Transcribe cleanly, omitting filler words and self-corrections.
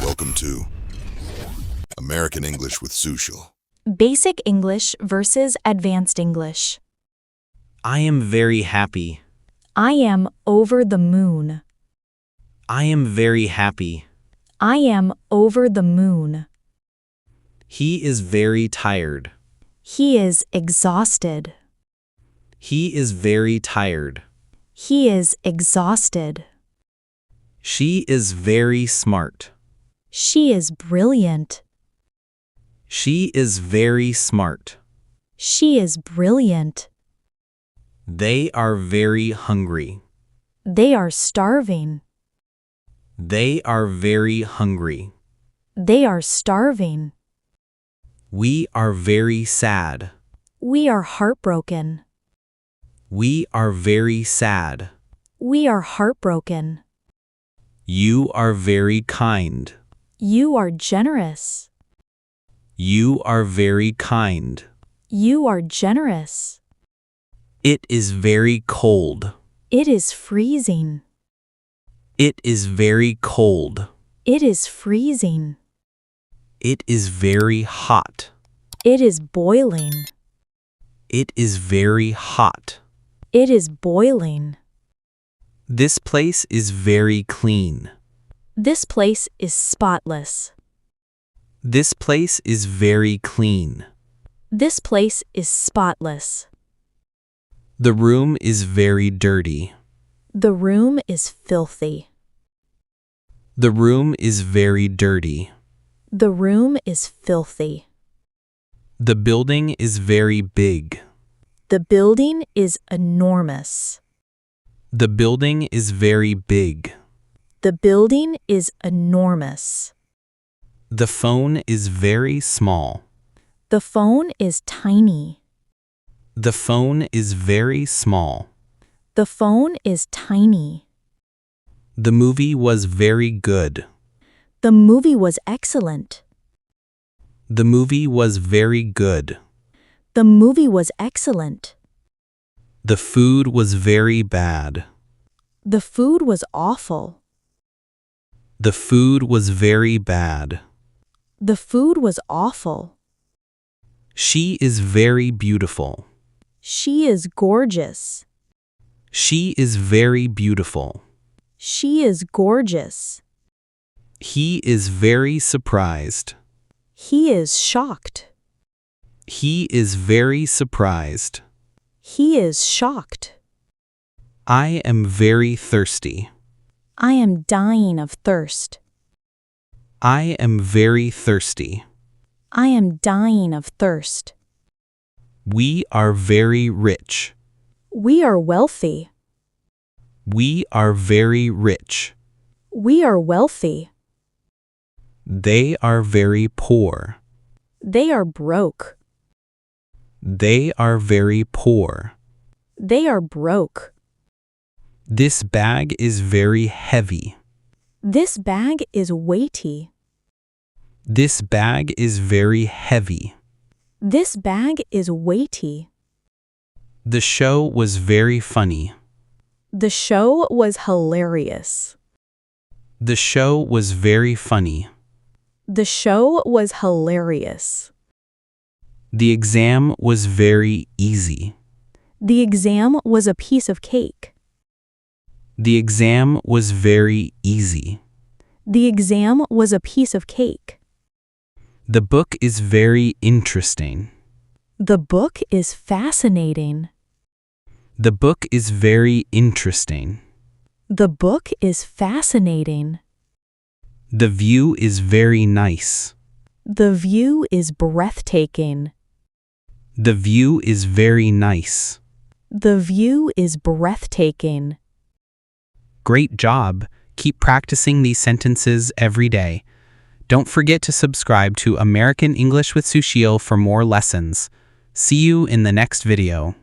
Welcome to American English with Sushil. Basic English versus Advanced English. I am very happy. I am over the moon. I am very happy. I am over the moon. He is very tired. He is exhausted. He is very tired. He is exhausted. She is very smart. She is brilliant. She is very smart. She is brilliant. They are very hungry. They are starving. They are very hungry. They are starving. We are very sad. We are heartbroken. We are very sad. We are heartbroken. You are very kind. You are generous. You are very kind. You are generous. It is very cold. It is freezing. It is very cold. It is freezing. It is very hot. It is boiling. It is very hot. It is boiling. This place is very clean. This place is spotless. This place is very clean. This place is spotless. The room is very dirty. The room is filthy. The room is very dirty. The room is filthy. The building is very big. The building is enormous. The building is very big. The building is enormous. The phone is very small. The phone is tiny. The phone is very small. The phone is tiny. The movie was very good. The movie was excellent. The movie was very good. The movie was excellent. The food was very bad. The food was awful. The food was very bad. The food was awful. She is very beautiful. She is gorgeous. She is very beautiful. She is gorgeous. He is very surprised. He is shocked. He is very surprised. He is shocked. I am very thirsty. I am dying of thirst. I am very thirsty. I am dying of thirst. We are very rich. We are wealthy. We are very rich. We are wealthy. They are very poor. They are broke. They are very poor. They are broke. This bag is very heavy. This bag is weighty. This bag is very heavy. This bag is weighty. The show was very funny. The show was hilarious. The show was very funny. The show was hilarious. The exam was very easy. The exam was a piece of cake. The exam was very easy. The exam was a piece of cake. The book is very interesting. The book is fascinating. The book is very interesting. The book is fascinating. The view is very nice. The view is breathtaking. The view is very nice. The view is breathtaking. Great job. Keep practicing these sentences every day. Don't forget to subscribe to American English with Sushil for more lessons. See you in the next video.